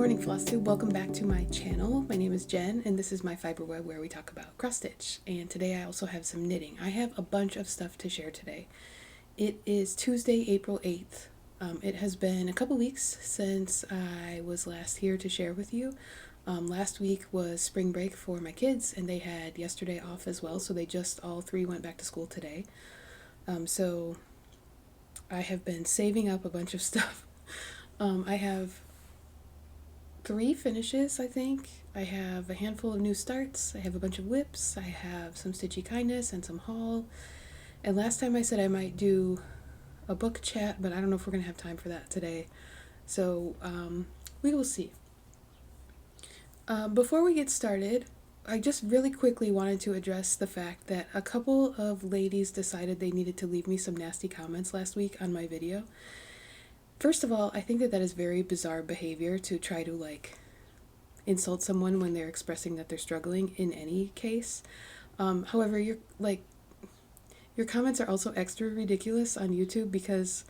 morning, Flosstube. Welcome back to my channel. My name is Jen, and this is my fiber web where we talk about cross stitch. And today I also have some knitting. I have a bunch of stuff to share today. It is Tuesday, April 8th. It has been a couple weeks since I was last here to share with you. Last week was spring break for my kids, and they had yesterday off as well, so they just all three went back to school today. So I have been saving up a bunch of stuff. I have 3 finishes, I think. I have a handful of new starts. I have a bunch of whips. I have some Stitchy Kindness and some haul. And last time I said I might do a book chat, but I don't know if we're going to have time for that today. So we will see. Before we get started, I just really quickly wanted to address the fact that a couple of ladies decided they needed to leave me some nasty comments last week on my video. First of all, I think that is very bizarre behavior to try to insult someone when they're expressing that they're struggling in any case. However, your comments are also extra ridiculous on YouTube because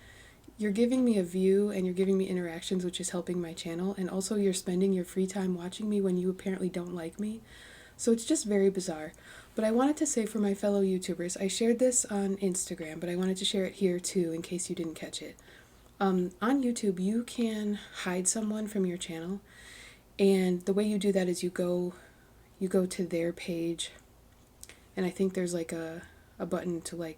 you're giving me a view and you're giving me interactions, which is helping my channel, and also you're spending your free time watching me when you apparently don't like me. So it's just very bizarre. But I wanted to say for my fellow YouTubers, I shared this on Instagram, but I wanted to share it here too in case you didn't catch it. On YouTube, you can hide someone from your channel, and the way you do that is you go to their page, and I think there's a button to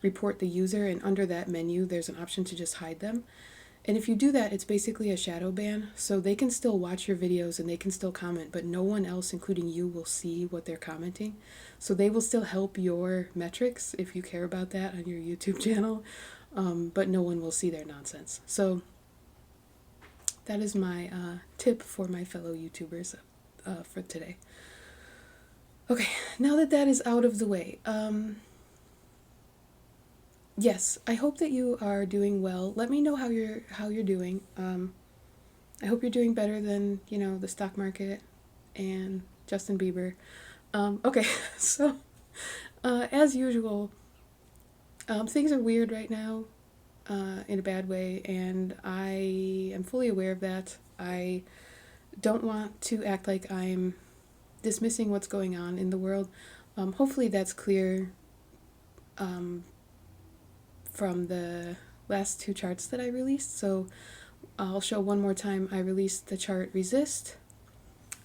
report the user, and under that menu there's an option to just hide them. And if you do that, it's basically a shadow ban, so they can still watch your videos and they can still comment, but no one else, including you, will see what they're commenting. So they will still help your metrics if you care about that on your YouTube channel. But no one will see their nonsense. So that is my tip for my fellow YouTubers for today. Okay, now that that is out of the way, yes, I hope that you are doing well. Let me know how you're doing. I hope you're doing better than the stock market and Justin Bieber. Okay, so as usual. Things are weird right now, in a bad way, and I am fully aware of that. I don't want to act like I'm dismissing what's going on in the world. Hopefully that's clear from the last 2 charts that I released. So I'll show one more time. I released the chart Resist,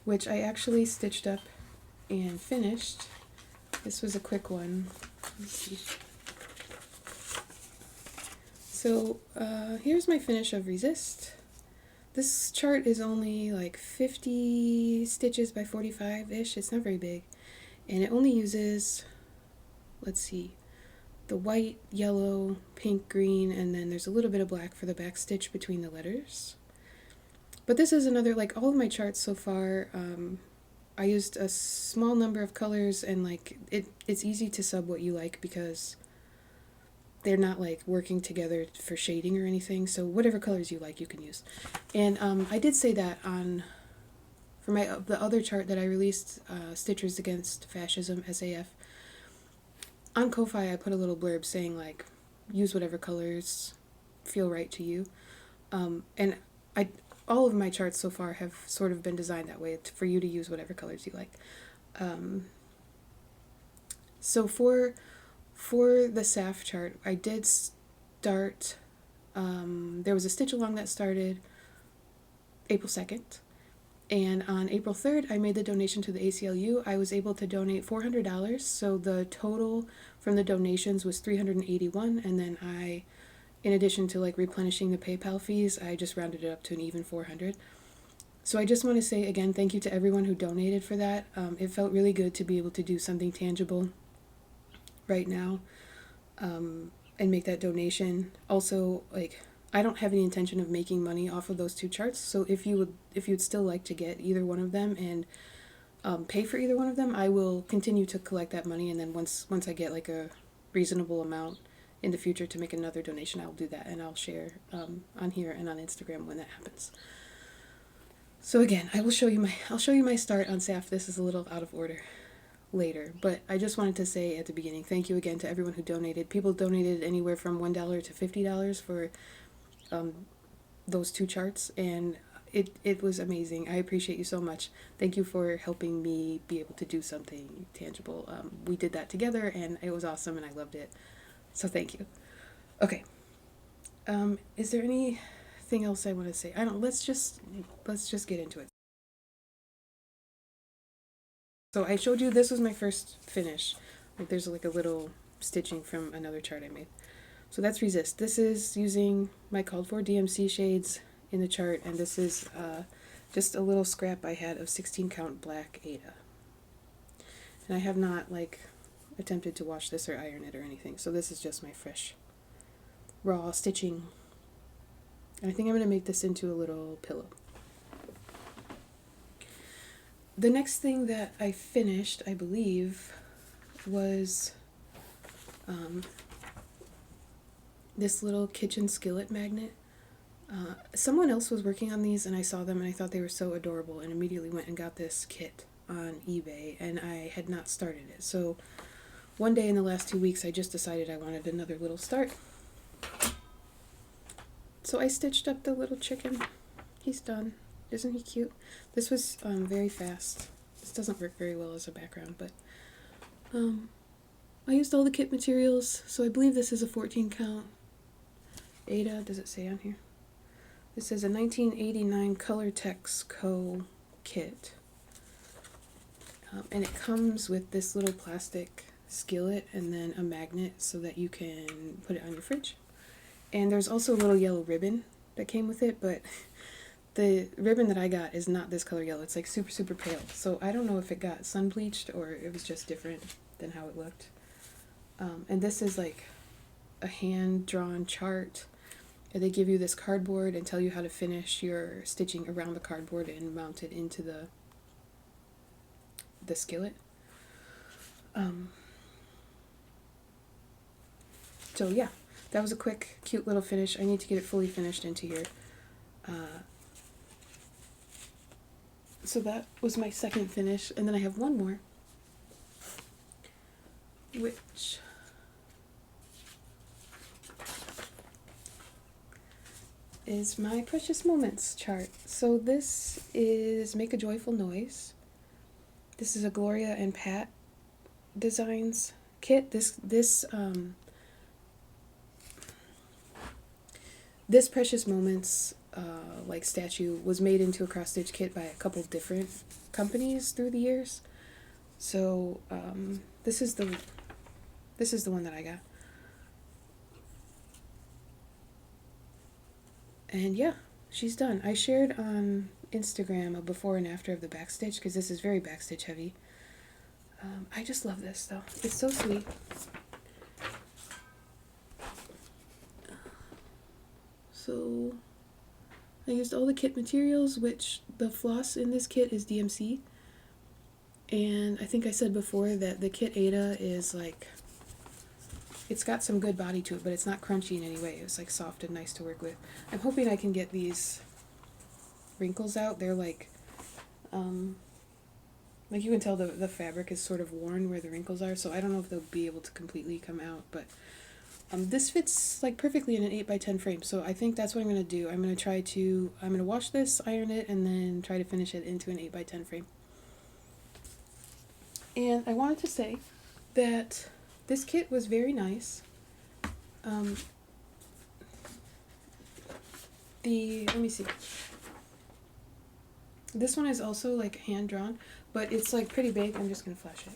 which I actually stitched up and finished. This was a quick one. Let's see. So here's my finish of Resist. This chart is only 50 stitches by 45-ish. It's not very big. And it only uses, let's see, the white, yellow, pink, green, and then there's a little bit of black for the back stitch between the letters. But this is another, all of my charts so far, I used a small number of colors, and it's easy to sub what you like because they're not working together for shading or anything, so whatever colors you like you can use. And I did say that for the other chart that I released, Stitchers Against Fascism, SAF, on Ko-Fi I put a little blurb saying use whatever colors feel right to you. And all of my charts so far have sort of been designed that way, for you to use whatever colors you like. So for the SAF chart, I did start, there was a stitch along that started April 2nd, and on April 3rd I made the donation to the ACLU. I was able to donate $400, so the total from the donations was $381, and then I, in addition to replenishing the PayPal fees, I just rounded it up to an even $400. So I just want to say again, thank you to everyone who donated for that. It felt really good to be able to do something tangible right now, and make that donation. Also, I don't have any intention of making money off of those 2 charts, so if you'd still like to get either one of them and pay for either one of them, I will continue to collect that money, and then once I get a reasonable amount in the future to make another donation, I'll do that, and I'll share on here and on Instagram when that happens. So again, I'll show you my start on SAF. This is a little out of order later, but I just wanted to say at the beginning, thank you again to everyone who donated. People donated anywhere from $1 to $50 for those 2 charts, and it was amazing. I appreciate you so much. Thank you for helping me be able to do something tangible. We did that together and it was awesome and I loved it. So thank you. Okay. Is there anything else I want to say? Let's just get into it. So I showed you this was my first finish. Like there's like a little stitching from another chart I made. So that's Resist. This is using my called for DMC shades in the chart, and this is just a little scrap I had of 16 count black Ada. And I have not like attempted to wash this or iron it or anything, so this is just my fresh raw stitching. And I think I'm going to make this into a little pillow. The next thing that I finished, I believe, was this little kitchen skillet magnet. Someone else was working on these and I saw them and I thought they were so adorable and immediately went and got this kit on eBay, and I had not started it. So one day in the last 2 weeks I just decided I wanted another little start. So I stitched up the little chicken. He's done. Isn't he cute? This was very fast. This doesn't work very well as a background, but I used all the kit materials, so I believe this is a 14 count Ada. Does it say on here? This is a 1989 Colortex Co. kit. And it comes with this little plastic skillet and then a magnet so that you can put it on your fridge. And there's also a little yellow ribbon that came with it, but the ribbon that I got is not this color yellow. It's like super, super pale. So I don't know if it got sun bleached or it was just different than how it looked. And this is like a hand-drawn chart. And they give you this cardboard and tell you how to finish your stitching around the cardboard and mount it into the skillet. So yeah, that was a quick, cute little finish. I need to get it fully finished into here. So that was my second finish, and then I have one more, which is my Precious Moments chart. So this is Make a Joyful Noise. This is a Gloria and Pat Designs kit. This Precious Moments like statue was made into a cross stitch kit by a couple different companies through the years. So this is the one that I got. And yeah, she's done. I shared on Instagram a before and after of the backstitch because this is very backstitch heavy. I just love this though. It's so sweet. So I used all the kit materials, which the floss in this kit is DMC. And I think I said before that the kit Ada is like, it's got some good body to it, but it's not crunchy in any way. It's like soft and nice to work with. I'm hoping I can get these wrinkles out. They're like you can tell the fabric is sort of worn where the wrinkles are, so I don't know if they'll be able to completely come out, but this fits like perfectly in an 8x10 frame, so I think that's what I'm going to do. I'm going to wash this, iron it, and then try to finish it into an 8x10 frame. And I wanted to say that this kit was very nice. Let me see. This one is also like hand drawn, but it's like pretty big. I'm just going to flash it.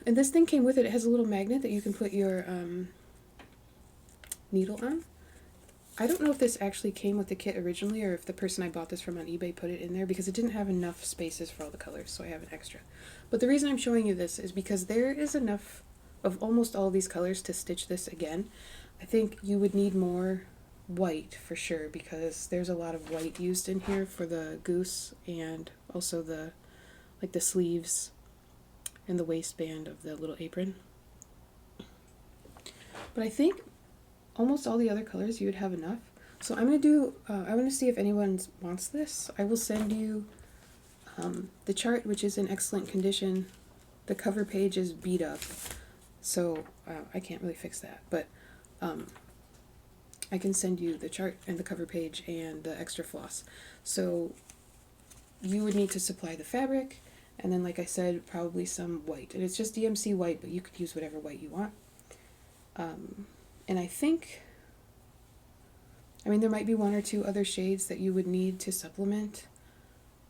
And this thing came with it. It has a little magnet that you can put your needle on. I don't know if this actually came with the kit originally or if the person I bought this from on eBay put it in there because it didn't have enough spaces for all the colors, so I have an extra. But the reason I'm showing you this is because there is enough of almost all these colors to stitch this again. I think you would need more white for sure because there's a lot of white used in here for the goose and also the sleeves and the waistband of the little apron. But I think almost all the other colors you would have enough. So I'm going to see if anyone wants this. I will send you the chart, which is in excellent condition. The cover page is beat up, so I can't really fix that. But I can send you the chart and the cover page and the extra floss. So you would need to supply the fabric, and then like I said, probably some white. And it's just DMC white, but you could use whatever white you want. And I think, I mean, there might be one or two other shades that you would need to supplement,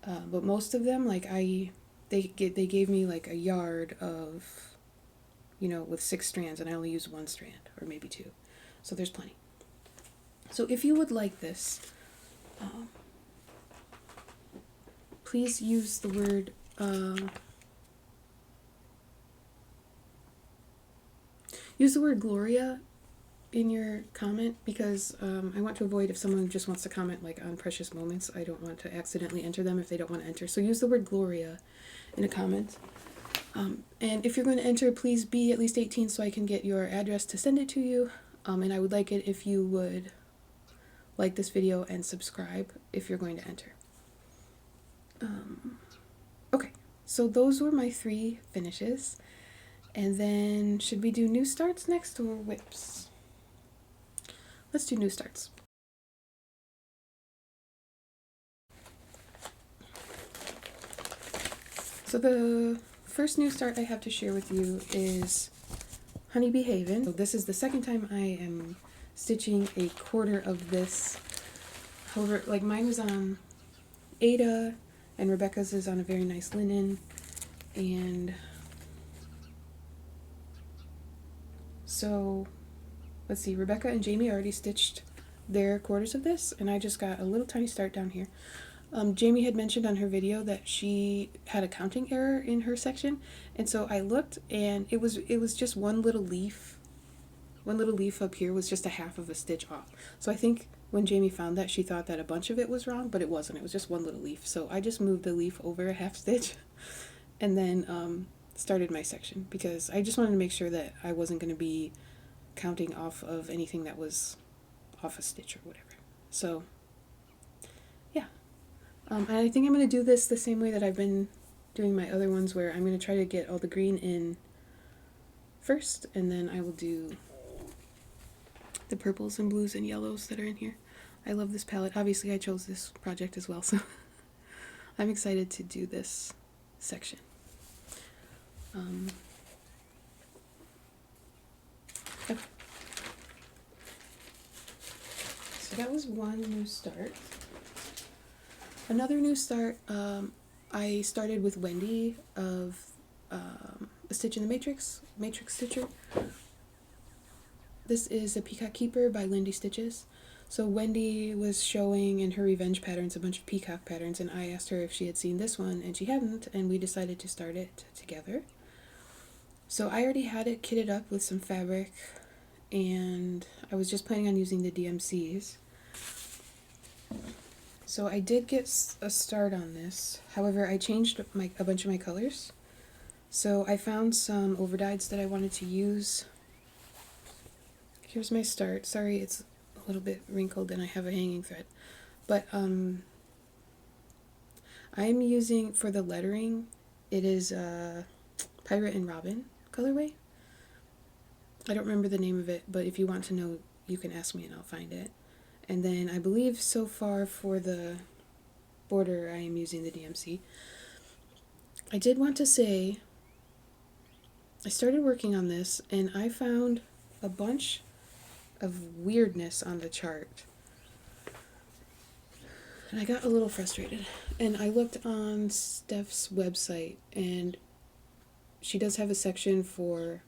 but most of them, like they gave me like a yard of, you know, with 6 strands, and I only used 1 strand, or maybe 2. So there's plenty. So if you would like this, please use the word Gloria in your comment, because I want to avoid if someone just wants to comment like on precious moments. I don't want to accidentally enter them if they don't want to enter. So use the word Gloria in a comment. And if you're going to enter, please be at least 18 so I can get your address to send it to you. And I would like it if you would like this video and subscribe if you're going to enter. Okay, so those were my 3 finishes. And then should we do new starts next or whips? Let's do new starts. So the first new start I have to share with you is Honeybee Haven. So this is the second time I am stitching a quarter of this. However, like mine was on Ada and Rebecca's is on a very nice linen, and so let's see, Rebecca and Jamie already stitched their quarters of this, and I just got a little tiny start down here. Jamie had mentioned on her video that she had a counting error in her section, and so I looked, and it was just one little leaf. One little leaf up here was just a half of a stitch off. So I think when Jamie found that, she thought that a bunch of it was wrong, but it wasn't. It was just one little leaf. So I just moved the leaf over a half stitch and then started my section, because I just wanted to make sure that I wasn't going to be counting off of anything that was off a stitch or whatever. So yeah. And I think I'm going to do this the same way that I've been doing my other ones, where I'm going to try to get all the green in first, and then I will do the purples and blues and yellows that are in here. I love this palette. Obviously I chose this project as well, so I'm excited to do this section. Okay. So that was one new start. Another new start, I started with Wendy of A Stitch in the Matrix Stitcher. This is a Peacock Keeper by Lindy Stitches. So Wendy was showing in her revenge patterns a bunch of peacock patterns, and I asked her if she had seen this one, and she hadn't, and we decided to start it together. So I already had it kitted up with some fabric, and I was just planning on using the DMCs. So I did get a start on this. However, I changed a bunch of my colors. So I found some overdyes that I wanted to use. Here's my start. Sorry, it's a little bit wrinkled and I have a hanging thread. But I'm using, for the lettering, it is Pirate and Robin colorway. I don't remember the name of it, but if you want to know, you can ask me and I'll find it. And then I believe so far for the border, I am using the DMC. I did want to say, I started working on this and I found a bunch of weirdness on the chart. And I got a little frustrated. And I looked on Steph's website, and she does have a section for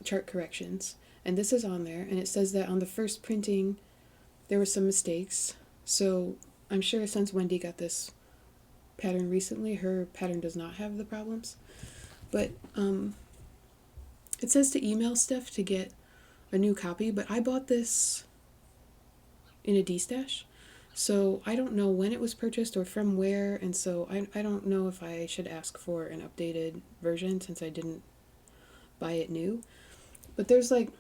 chart corrections. And this is on there, and it says that on the first printing there were some mistakes. So I'm sure since Wendy got this pattern recently, her pattern does not have the problems. But it says to email Steph to get a new copy, but I bought this in a D-stash, so I don't know when it was purchased or from where, and so I don't know if I should ask for an updated version since I didn't buy it new. But there's like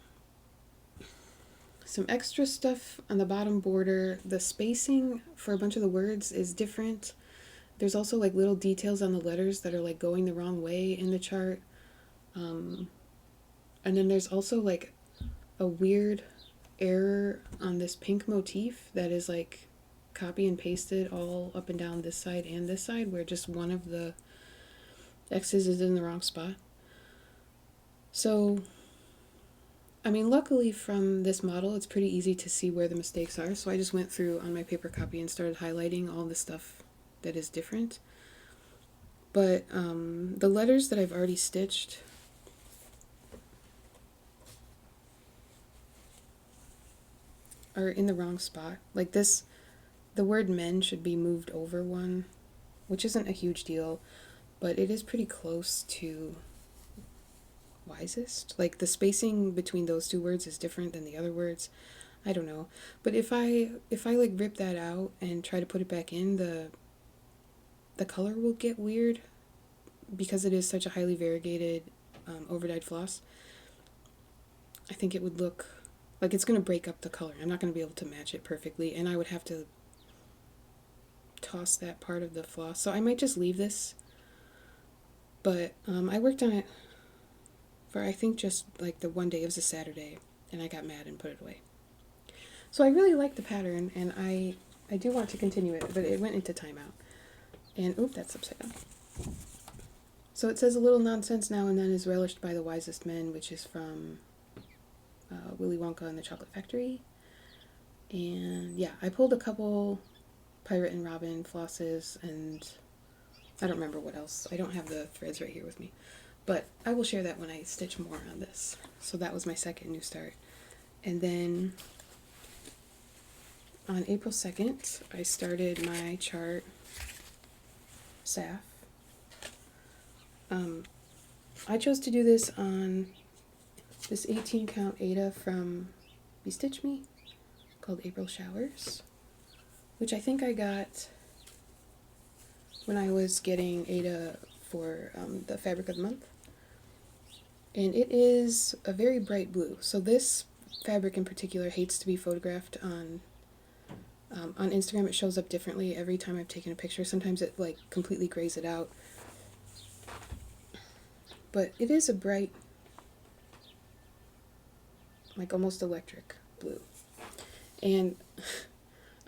some extra stuff on the bottom border. The spacing for a bunch of the words is different. There's also like little details on the letters that are like going the wrong way in the chart. And then there's also like a weird error on this pink motif that is like copy and pasted all up and down this side and this side, where just one of the X's is in the wrong spot. So, I mean, luckily from this model, it's pretty easy to see where the mistakes are. So I just went through on my paper copy and started highlighting all the stuff that is different. But the letters that I've already stitched are in the wrong spot. Like this, the word men should be moved over one, which isn't a huge deal, but it is pretty close to wisest. Like the spacing between those two words is different than the other words. I don't know. But if I like rip that out and try to put it back in, the color will get weird because it is such a highly variegated overdyed floss. I think it would look like it's going to break up the color. I'm not going to be able to match it perfectly, and I would have to toss that part of the floss. So I might just leave this, but I worked on it for I think just like the one day. It was a Saturday, and I got mad and put it away. So I really like the pattern, and I do want to continue it, but it went into timeout. And oop, that's upside down. So it says a little nonsense now and then is relished by the wisest men, which is from Willy Wonka and the Chocolate Factory. And yeah, I pulled a couple Pirate and Robin flosses, and I don't remember what else. I don't have the threads right here with me, but I will share that when I stitch more on this. So that was my second new start. And then on April 2nd, I started my chart Saf. I chose to do this on this 18 count Ada from Be Stitch Me called April Showers, which I think I got when I was getting Ada for the fabric of the month. And it is a very bright blue. So this fabric in particular hates to be photographed on Instagram. It shows up differently every time I've taken a picture. Sometimes it like completely grays it out. But it is a bright, like almost electric blue. And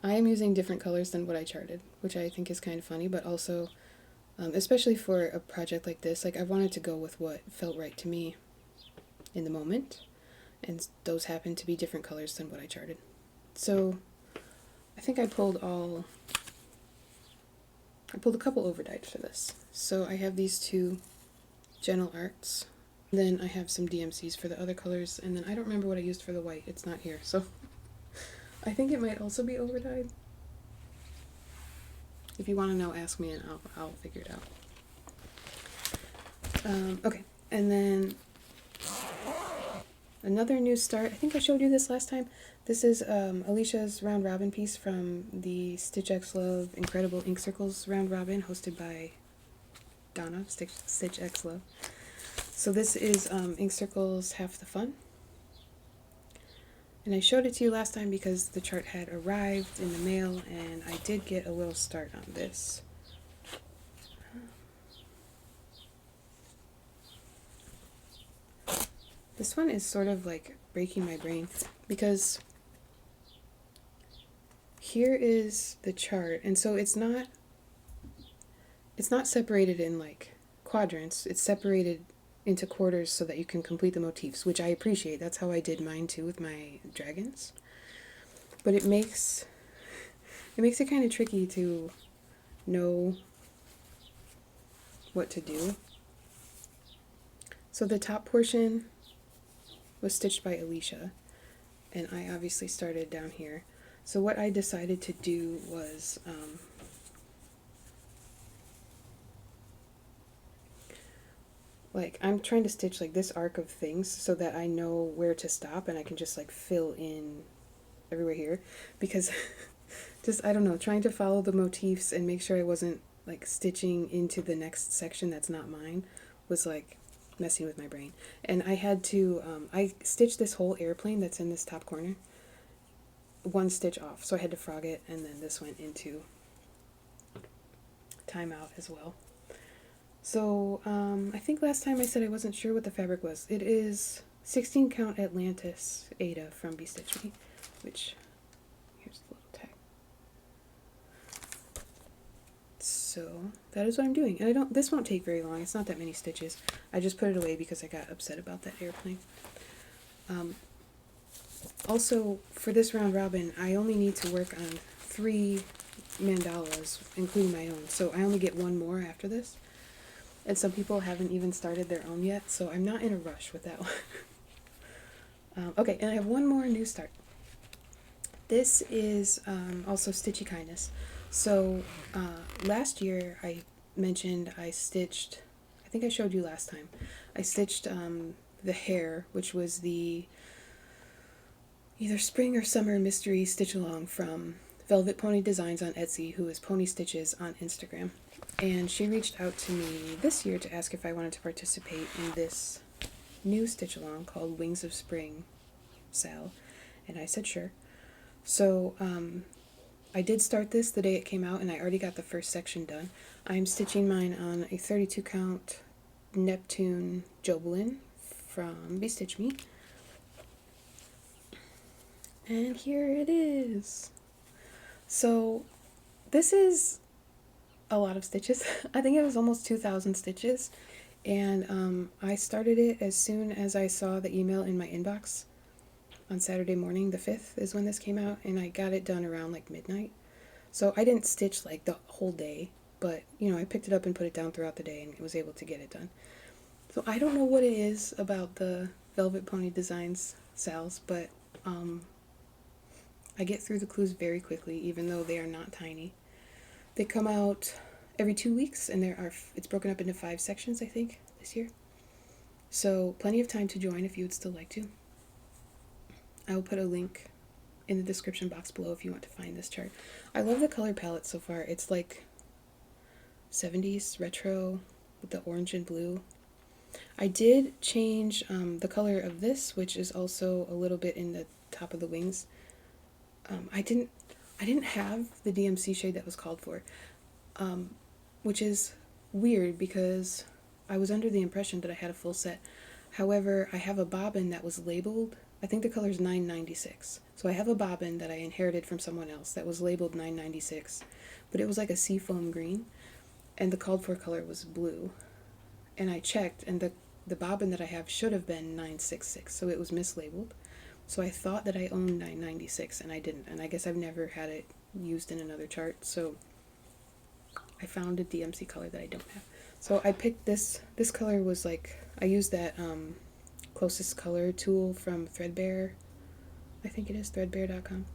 I am using different colors than what I charted, which I think is kind of funny, but also, especially for a project like this, like I wanted to go with what felt right to me in the moment, and those happen to be different colors than what I charted. So I think I pulled a couple overdyed for this. So I have these two Gentle Arts. Then I have some DMCs for the other colors, and then I don't remember what I used for the white. It's not here, so I think it might also be overdyed. If you want to know, ask me and I'll figure it out. Okay, and then another new start. I think I showed you this last time. This is Alicia's Round Robin piece from the Stitch X Love Incredible Ink Circles Round Robin, hosted by Donna, Stitch X Love. So this is Ink Circles Half the Fun. And I showed it to you last time because the chart had arrived in the mail, and I did get a little start on this. This one is sort of like breaking my brain because here is the chart, and so it's not separated in like quadrants. It's separated into quarters so that you can complete the motifs, which I appreciate. That's how I did mine too with my dragons. But it makes it kind of tricky to know what to do. So the top portion was stitched by Alicia, and I obviously started down here. So what I decided to do was like I'm trying to stitch like this arc of things so that I know where to stop and I can just like fill in everywhere here, because just I don't know, trying to follow the motifs and make sure I wasn't like stitching into the next section that's not mine was like messing with my brain. And I had to I stitched this whole airplane that's in this top corner one stitch off, so I had to frog it, and then this went into timeout as well. So I think last time I said I wasn't sure what the fabric was. It is 16 count Atlantis Ada from Be Stitch Me, which, here's the little tag. So that is what I'm doing. And this won't take very long. It's not that many stitches. I just put it away because I got upset about that airplane. Also, for this round robin, I only need to work on 3 mandalas, including my own. So I only get 1 more after this. And some people haven't even started their own yet, so I'm not in a rush with that one. Okay, and I have 1 more new start. This is also Stitchy Kindness. So last year I mentioned I stitched, I think I showed you last time, I stitched the hair, which was the either spring or summer mystery stitch along from Velvet Pony Designs on Etsy, who is Pony Stitches on Instagram. And she reached out to me this year to ask if I wanted to participate in this new stitch along called Wings of Spring Sal, and I said sure. So I did start this the day it came out, and I already got the first section done. I'm stitching mine on a 32 count Neptune Jobelin from Be Stitch Me. And here it is. So this is a lot of stitches. I think it was almost 2,000 stitches, and I started it as soon as I saw the email in my inbox on Saturday morning. The 5th is when this came out, and I got it done around like midnight. So I didn't stitch like the whole day, but you know, I picked it up and put it down throughout the day and was able to get it done. So I don't know what it is about the Velvet Pony Designs sales, but I get through the clues very quickly, even though they are not tiny. They come out every 2 weeks, and it's broken up into 5 sections, I think, this year. So plenty of time to join if you would still like to. I will put a link in the description box below if you want to find this chart. I love the color palette so far. It's like 70s retro with the orange and blue. I did change the color of this, which is also a little bit in the top of the wings. I didn't have the DMC shade that was called for, which is weird because I was under the impression that I had a full set. However, I have a bobbin that was labeled, I think the color is 996. So I have a bobbin that I inherited from someone else that was labeled 996, but it was like a seafoam green, and the called for color was blue. And I checked, and the bobbin that I have should have been 966, so it was mislabeled. So I thought that I owned 996, and I didn't, and I guess I've never had it used in another chart, so I found a DMC color that I don't have. So I picked this color was like, I used that closest color tool from Threadbare, I think it is, threadbare.com,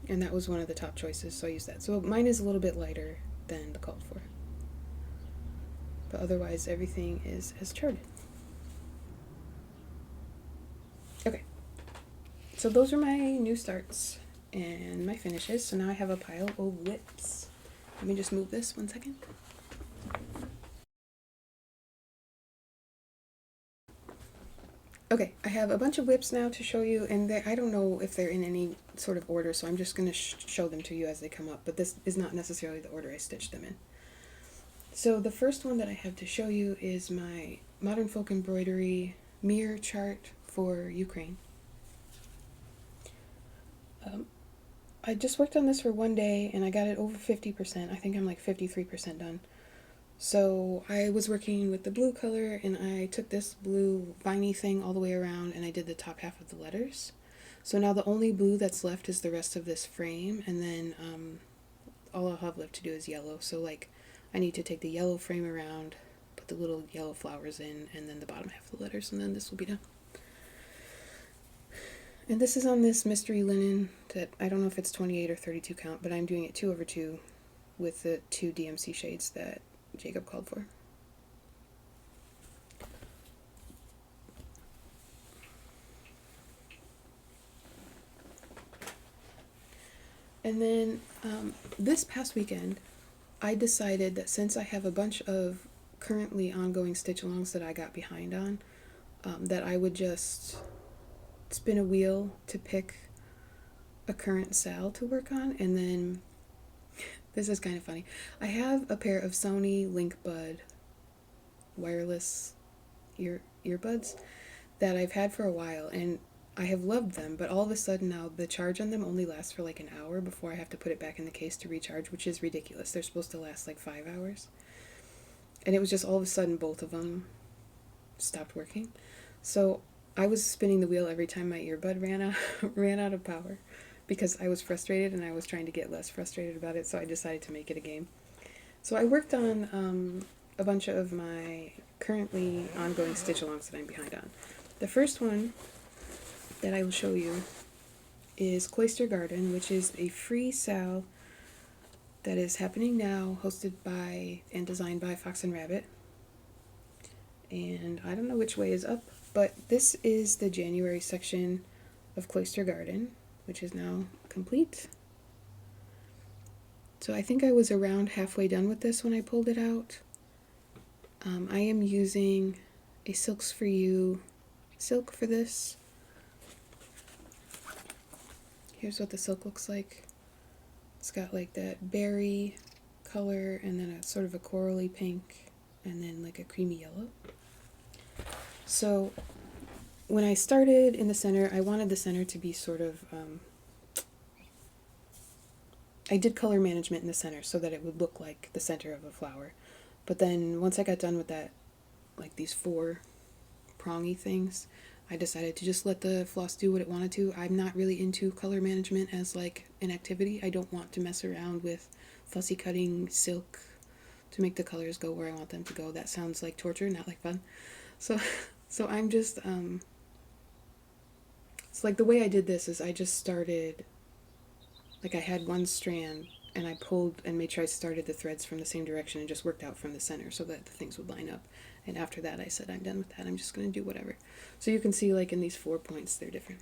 and that was one of the top choices, so I used that. So mine is a little bit lighter than the called for, but otherwise everything is as charted. Okay, so those are my new starts and my finishes. So now I have a pile of whips. Let me just move this 1 second. Okay, I have a bunch of whips now to show you, and I don't know if they're in any sort of order, so I'm just going to show them to you as they come up, but this is not necessarily the order I stitched them in. So the first one that I have to show you is my Modern Folk Embroidery mirror chart for Ukraine. I just worked on this for 1 day, and I got it over 50%. I think I'm like 53% done. So I was working with the blue color, and I took this blue viney thing all the way around, and I did the top half of the letters. So now the only blue that's left is the rest of this frame, and then all I'll have left to do is yellow. So like I need to take the yellow frame around, put the little yellow flowers in, and then the bottom half of the letters, and then this will be done. And this is on this mystery linen that I don't know if it's 28 or 32 count, but I'm doing it 2/2 with the 2 DMC shades that Jacob called for. And then this past weekend, I decided that since I have a bunch of currently ongoing stitch alongs that I got behind on, that I would just spin a wheel to pick a current sal to work on. And then this is kind of funny. I have a pair of Sony LinkBud wireless earbuds that I've had for a while, and I have loved them, but all of a sudden now the charge on them only lasts for like an hour before I have to put it back in the case to recharge, which is ridiculous. They're supposed to last like 5 hours. And it was just all of a sudden both of them stopped working. So I was spinning the wheel every time my earbud ran out of power, because I was frustrated and I was trying to get less frustrated about it, so I decided to make it a game. So I worked on a bunch of my currently ongoing stitch-alongs that I'm behind on. The first one that I will show you is Cloister Garden, which is a free sale that is happening now, hosted by and designed by Fox and Rabbit. And I don't know which way is up, but this is the January section of Cloister Garden, which is now complete. So I think I was around halfway done with this when I pulled it out. I am using a Silks For You silk for this. Here's what the silk looks like. It's got like that berry color and then a sort of a corally pink and then like a creamy yellow. So when I started in the center, I wanted the center to be sort of, I did color management in the center so that it would look like the center of a flower. But then once I got done with that, like these 4 prongy things, I decided to just let the floss do what it wanted to. I'm not really into color management as like an activity. I don't want to mess around with fussy cutting silk to make the colors go where I want them to go. That sounds like torture, not like fun. So I'm just, it's like the way I did this is I just started, like I had one strand and I pulled and made sure I started the threads from the same direction and just worked out from the center so that the things would line up. And after that I said, I'm done with that, I'm just going to do whatever. So you can see like in these 4 points they're different.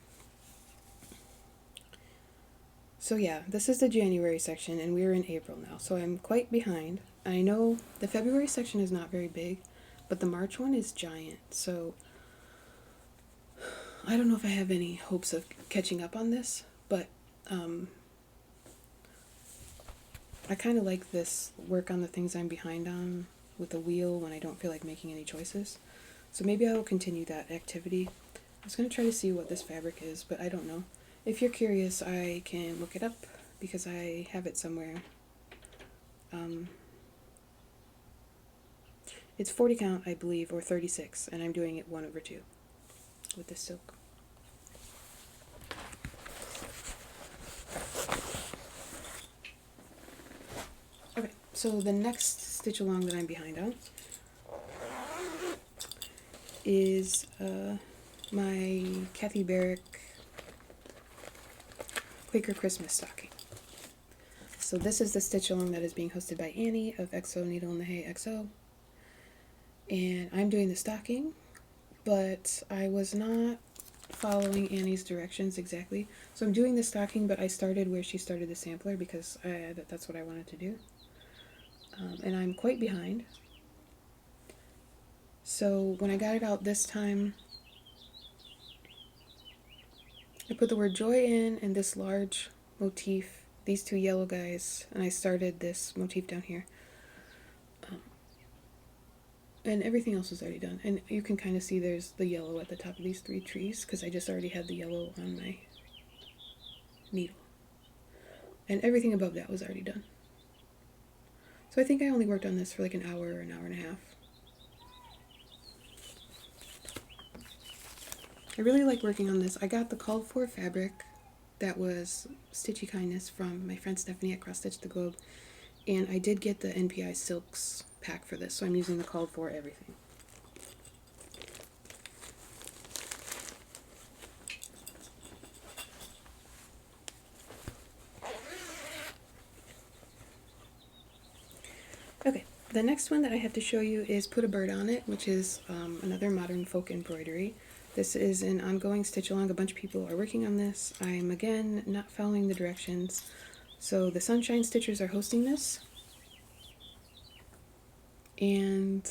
So yeah, this is the January section and we're in April now, so I'm quite behind. I know the February section is not very big, but the March one is giant, so I don't know if I have any hopes of catching up on this, but I kind of like this work on the things I'm behind on with a wheel when I don't feel like making any choices. So maybe I will continue that activity. I was going to try to see what this fabric is, but I don't know. If you're curious, I can look it up because I have it somewhere. It's 40 count, I believe, or 36, and I'm doing it 1/2 with this silk. Okay, so the next stitch along that I'm behind on is my Kathy Barrick Quaker Christmas stocking. So this is the stitch along that is being hosted by Annie of XO Needle in the Hay XO. And I'm doing the stocking, but I was not following Annie's directions exactly. So I'm doing the stocking, but I started where she started the sampler because that's what I wanted to do. And I'm quite behind. So when I got it out this time, I put the word joy in and this large motif, these 2 yellow guys, and I started this motif down here. And everything else was already done. And you can kind of see there's the yellow at the top of these 3 trees because I just already had the yellow on my needle. And everything above that was already done. So I think I only worked on this for like an hour or an hour and a half. I really like working on this. I got the called for fabric that was Stitchy Kindness from my friend Stephanie at Cross Stitch the Globe. And I did get the NPI Silks pack for this, so I'm using the called for everything. Okay, the next one that I have to show you is Put a Bird on It, which is another modern folk embroidery. This is an ongoing stitch along. A bunch of people are working on this. I'm again not following the directions. So the Sunshine Stitchers are hosting this. And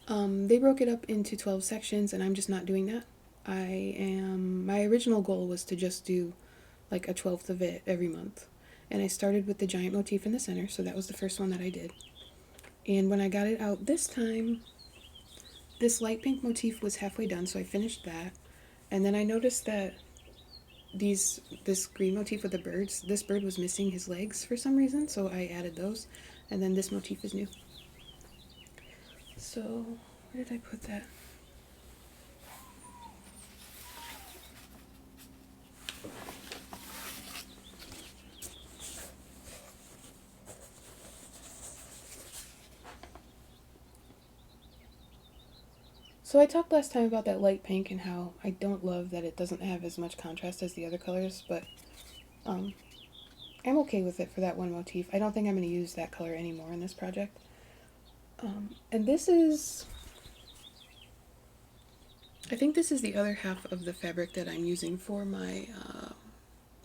they broke it up into 12 sections, and I'm just not doing that. My original goal was to just do like a 12th of it every month. And I started with the giant motif in the center, so that was the first one that I did. And when I got it out this time, this light pink motif was halfway done, so I finished that. And then I noticed that this green motif with the birds, this bird was missing his legs for some reason, so I added those. And then this motif is new. So, where did I put that? So I talked last time about that light pink and how I don't love that it doesn't have as much contrast as the other colors, but I'm okay with it for that one motif. I don't think I'm going to use that color anymore in this project. And this is, I think this is the other half of the fabric that I'm using for my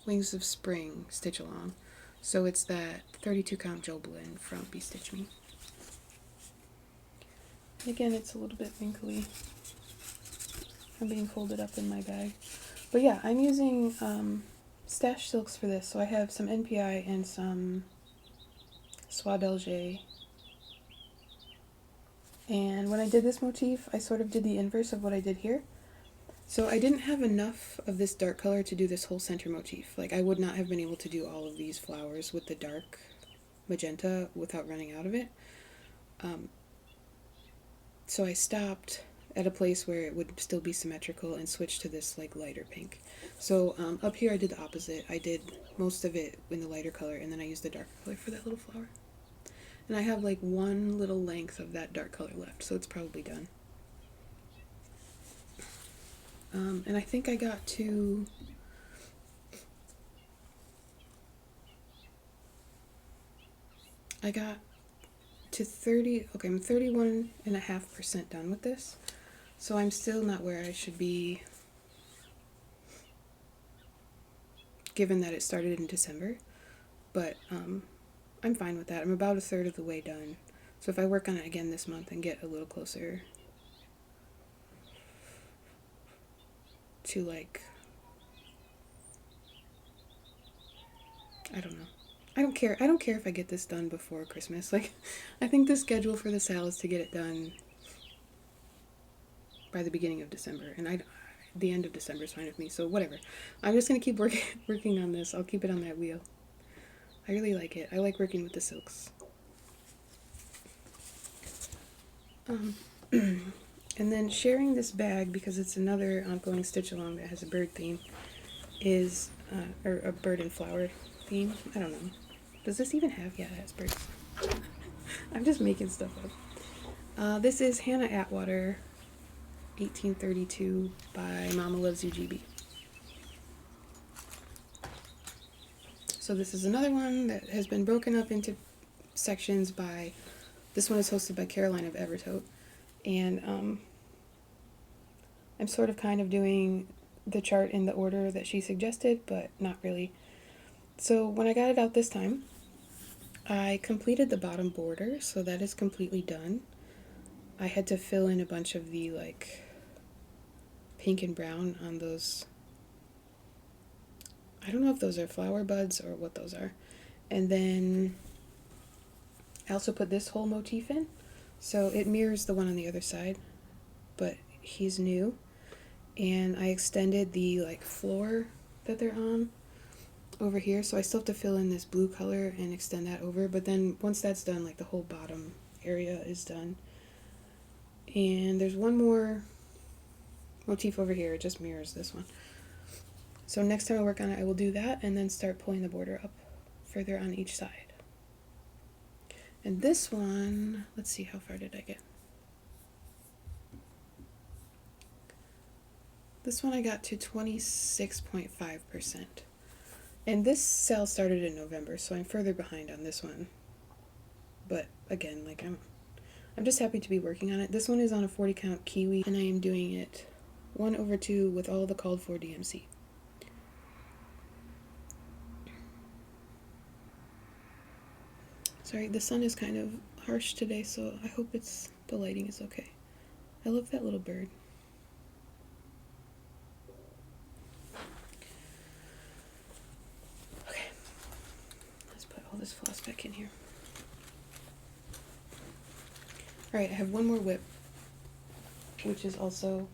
Wings of Spring stitch along. So it's that 32 count Joblin from Be Stitch Me. Again, it's a little bit wrinkly from being folded up in my bag. But yeah, I'm using stash silks for this. So I have some NPI and some Soie Belger. And when I did this motif, I sort of did the inverse of what I did here. So I didn't have enough of this dark color to do this whole center motif. Like, I would not have been able to do all of these flowers with the dark magenta without running out of it. So I stopped at a place where it would still be symmetrical and switched to this like lighter pink. So up here I did the opposite. I did most of it in the lighter color, and then I used the darker color for that little flower. And I have like one little length of that dark color left, so it's probably done. And I think I got to I got to 30, okay, I'm 31.5% done with this. So I'm still not where I should be, given that it started in December, but I'm fine with that. I'm about a third of the way done. So if I work on it again this month and get a little closer to like, I don't know. I don't care. I don't care if I get this done before Christmas. Like, I think the schedule for the sale is to get it done by the beginning of December, and the end of December is fine with me. So whatever. I'm just gonna keep working on this. I'll keep it on that wheel. I really like it. I like working with the silks. And then sharing this bag, because it's another ongoing stitch along that has a bird theme, is or a bird and flower theme. I don't know. Does this even have? Yeah, it has birds. I'm just making stuff up. This is Hannah Attwater, 1832 by Momma LovesYouGB. So this is another one that has been broken up into sections by, this one is hosted by Carolyn of Evertote, and I'm sort of kind of doing the chart in the order that she suggested, but not really. So when I got it out this time, I completed the bottom border, so that is completely done. I had to fill in a bunch of the like pink and brown on those, I don't know if those are flower buds or what those are. And then I also put this whole motif in, so it mirrors the one on the other side, but he's new. And I extended the like floor that they're on over here, so I still have to fill in this blue color and extend that over, but then once that's done, like the whole bottom area is done. And there's one more motif over here, it just mirrors this one. So next time I work on it, I will do that and then start pulling the border up further on each side. And this one, let's see, how far did I get? This one I got to 26.5%. And this sale started in November, so I'm further behind on this one. But again, like I'm just happy to be working on it. This one is on a 40 count kiwi, and I am doing it 1/2 with all the called for DMC. Sorry, the sun is kind of harsh today, so I hope the lighting is okay. I love that little bird. Okay, let's put all this floss back in here. Alright, I have one more whip. which is also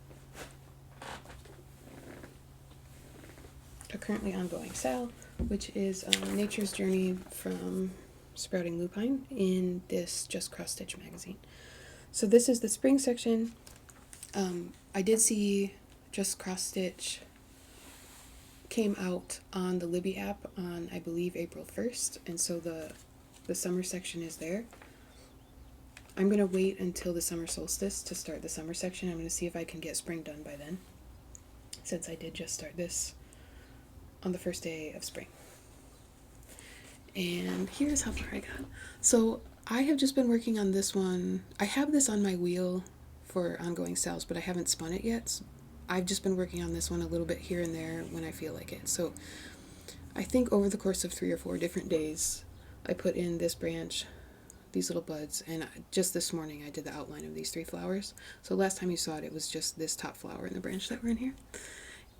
a currently ongoing sale, which is Nature's Journey from Sprouting Lupine in this Just Cross Stitch magazine. So this is the spring section. I did see Just Cross Stitch came out on the Libby app on, I believe, April 1st, and so the summer section is there. I'm going to wait until the summer solstice to start the summer section. I'm going to see if I can get spring done by then, since I did just start this on the first day of spring. And here's how far I got. So I have just been working on this one. I have this on my wheel for ongoing sales, but I haven't spun it yet. So I've just been working on this one a little bit here and there when I feel like it. So I think over the course of 3 or 4 different days, I put in this branch, these little buds, and just this morning I did the outline of these 3 flowers. So last time you saw it, it was just this top flower and the branch that were in here.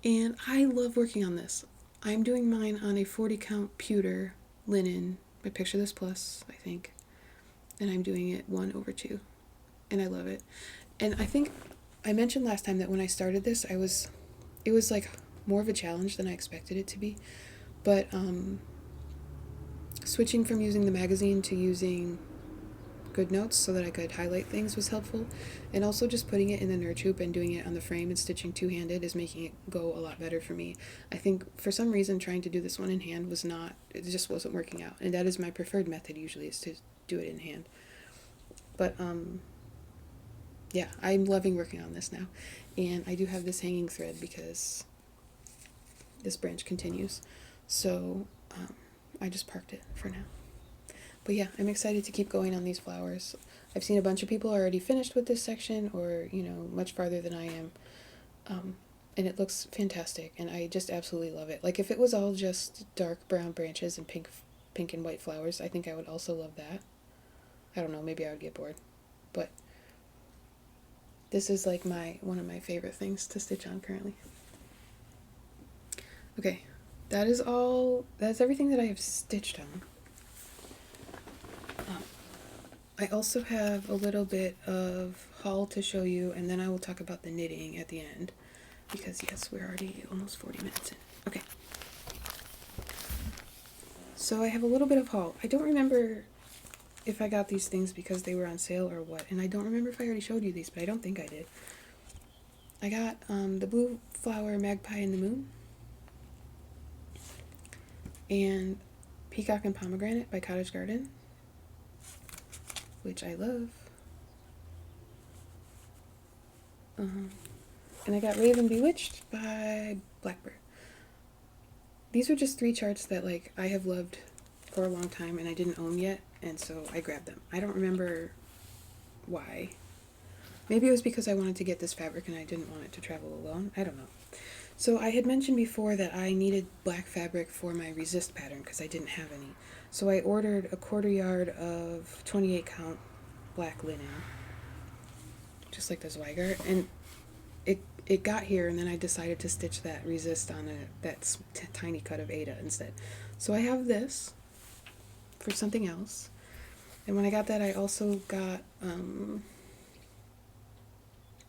And I love working on this. I'm doing mine on a 40 count pewter linen by Picture This Plus, I think. And I'm doing it 1/2. And I love it. And I think I mentioned last time that when I started this, it was like more of a challenge than I expected it to be. But switching from using the magazine to using GoodNotes so that I could highlight things was helpful. And also just putting it in the nerd hoop and doing it on the frame and stitching two-handed is making it go a lot better for me. I think for some reason trying to do this one in hand it just wasn't working out. And that is my preferred method usually, is to do it in hand. But yeah, I'm loving working on this now. And I do have this hanging thread because this branch continues. So I just parked it for now. But yeah, I'm excited to keep going on these flowers. I've seen a bunch of people already finished with this section, or, much farther than I am. And it looks fantastic, and I just absolutely love it. Like, if it was all just dark brown branches and pink and white flowers, I think I would also love that. I don't know, maybe I would get bored. But this is like one of my favorite things to stitch on currently. Okay, that's everything that I have stitched on. I also have a little bit of haul to show you, and then I will talk about the knitting at the end, because yes, we're already almost 40 minutes in. Okay. So I have a little bit of haul. I don't remember if I got these things because they were on sale or what, and I don't remember if I already showed you these, but I don't think I did. I got the Blue Flower Magpie in the Moon, and Peacock and Pomegranate by Cottage Garden, which I love. And I got Raven Bewitched by Blackbird. These are just 3 charts that I have loved for a long time and I didn't own yet, and so I grabbed them. I don't remember why. Maybe it was because I wanted to get this fabric and I didn't want it to travel alone. I don't know. So I had mentioned before that I needed black fabric for my resist pattern because I didn't have any. So I ordered a 1/4 yard of 28 count black linen, just like the Zweigart, and it got here, and then I decided to stitch that resist on that tiny cut of Ada instead. So I have this for something else, and when I got that, I also got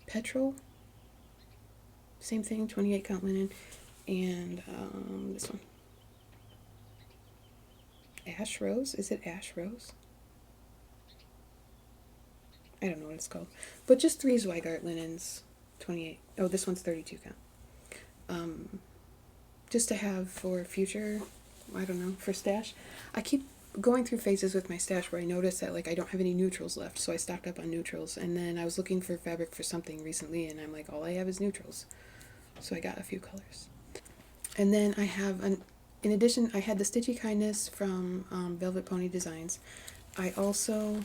Petrol, same thing, 28 count linen, and this one, Ash Rose. Is it Ash Rose? I don't know what it's called, but just 3 Zweigart linens, 28. Oh, this one's 32 count. Just to have for future, I don't know, for stash. I keep going through phases with my stash where I notice that I don't have any neutrals left, so I stocked up on neutrals, and then I was looking for fabric for something recently, and I'm like, all I have is neutrals. So I got a few colors. And then I have in addition, I had the Stitchy Kindness from Velvet Pony Designs. I also,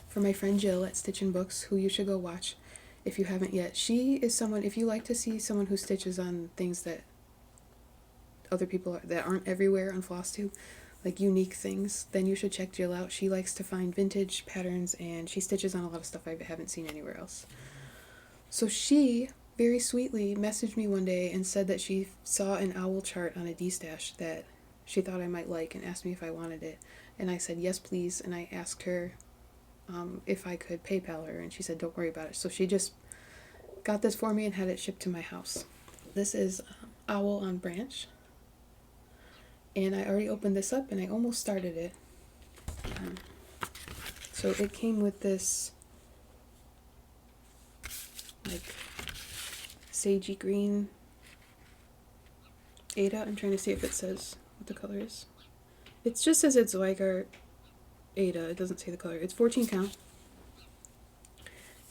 for my friend Jill at Stitch and Books, who you should go watch if you haven't yet. She is someone, if you like to see someone who stitches on things that other people that aren't everywhere on Flosstube, unique things, then you should check Jill out. She likes to find vintage patterns, and she stitches on a lot of stuff I haven't seen anywhere else. So she very sweetly messaged me one day and said that she saw an owl chart on a D-stash that she thought I might like and asked me if I wanted it. And I said, yes, please. And I asked her if I could PayPal her, and she said, don't worry about it. So she just got this for me and had it shipped to my house. This is Owl on Branch. And I already opened this up and I almost started it. So it came with this like sagey green Ada. I'm trying to see if it says what the color is. It just says it's Quaker Ada. It doesn't say the color. It's 14 count.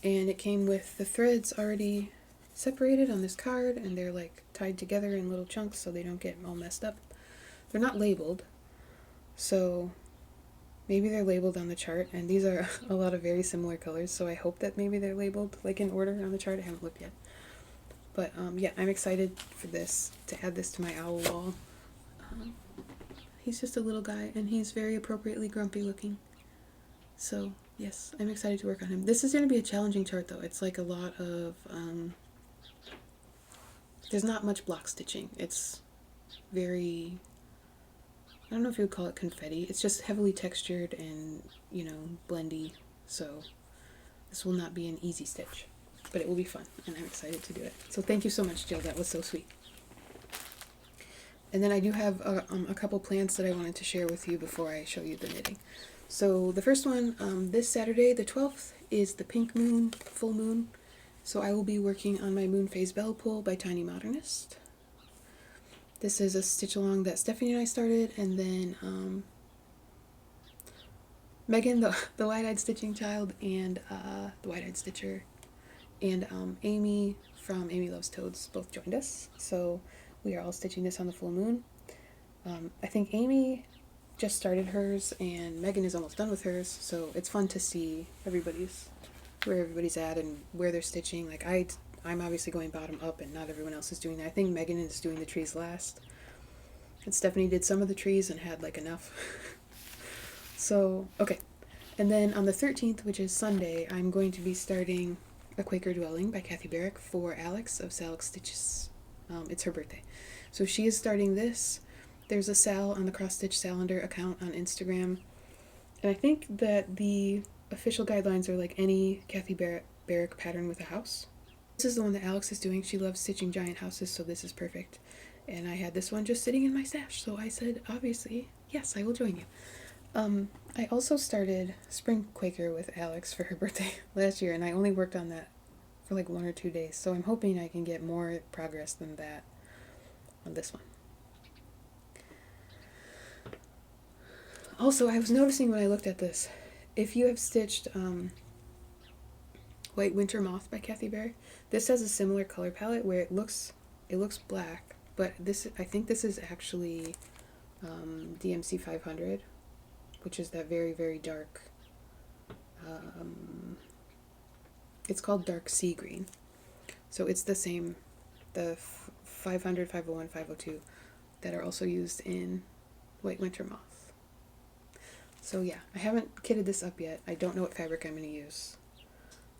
And it came with the threads already separated on this card, and they're like tied together in little chunks so they don't get all messed up. They're not labeled, so maybe they're labeled on the chart, and these are a lot of very similar colors, so I hope that maybe they're labeled like in order on the chart. I haven't looked yet. But yeah, I'm excited for this, to add this to my owl wall. He's just a little guy, and he's very appropriately grumpy looking. So yes, I'm excited to work on him. This is going to be a challenging chart though. It's like a lot of, there's not much block stitching. It's very, I don't know if you would call it confetti. It's just heavily textured and, you know, blendy. So this will not be an easy stitch, but it will be fun, and I'm excited to do it. So thank you so much, Jill. That was so sweet. And then I do have a couple plans that I wanted to share with you before I show you the knitting. So the first one, this Saturday, the 12th, is the pink moon, full moon. So I will be working on my Moon Phase Bell Pull by Tiny Modernist. This is a stitch along that Stephanie and I started, and then Megan, the Wide-Eyed Stitching Child, and the Wide-Eyed Stitcher, and Amy from Amy Loves Toads both joined us. So we are all stitching this on the full moon. I think Amy just started hers, and Megan is almost done with hers, so it's fun to see where everybody's at and where they're stitching. Like I'm obviously going bottom up, and not everyone else is doing that. I think Megan is doing the trees last, and Stephanie did some of the trees and had like enough. So okay, and then on the 13th, which is Sunday, I'm going to be starting A Quaker Dwelling by Kathy Barrick for Alex of Salix Stitches. It's her birthday, so she is starting this. There's a Sal on the Cross Stitch Salander account on Instagram, and I think that the official guidelines are like any Kathy Barrick pattern with a house. This is the one that Alex is doing. She loves stitching giant houses, so this is perfect. And I had this one just sitting in my stash, so I said, obviously, yes, I will join you. I also started Spring Quaker with Alex for her birthday last year, and I only worked on that for like 1 or 2 days, so I'm hoping I can get more progress than that on this one. Also, I was noticing when I looked at this, if you have stitched White Winter Moth by Kathy Barrick, this has a similar color palette where it looks black, but I think this is actually DMC 500, which is that very, very dark, it's called dark sea green. So it's the same, the 500, 501, 502 that are also used in White Winter Moth. So yeah, I haven't kitted this up yet. I don't know what fabric I'm going to use.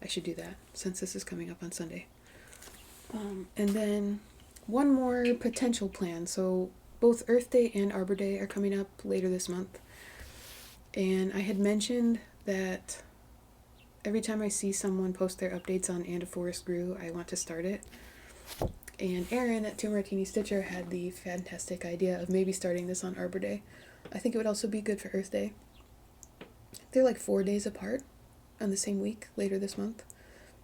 I should do that since this is coming up on Sunday. And then one more potential plan. So both Earth Day and Arbor Day are coming up later this month. And I had mentioned that every time I see someone post their updates on And a Forest Grew, I want to start it. And Erin at Two Martini Stitcher had the fantastic idea of maybe starting this on Arbor Day. I think it would also be good for Earth Day. They're like 4 days apart on the same week later this month.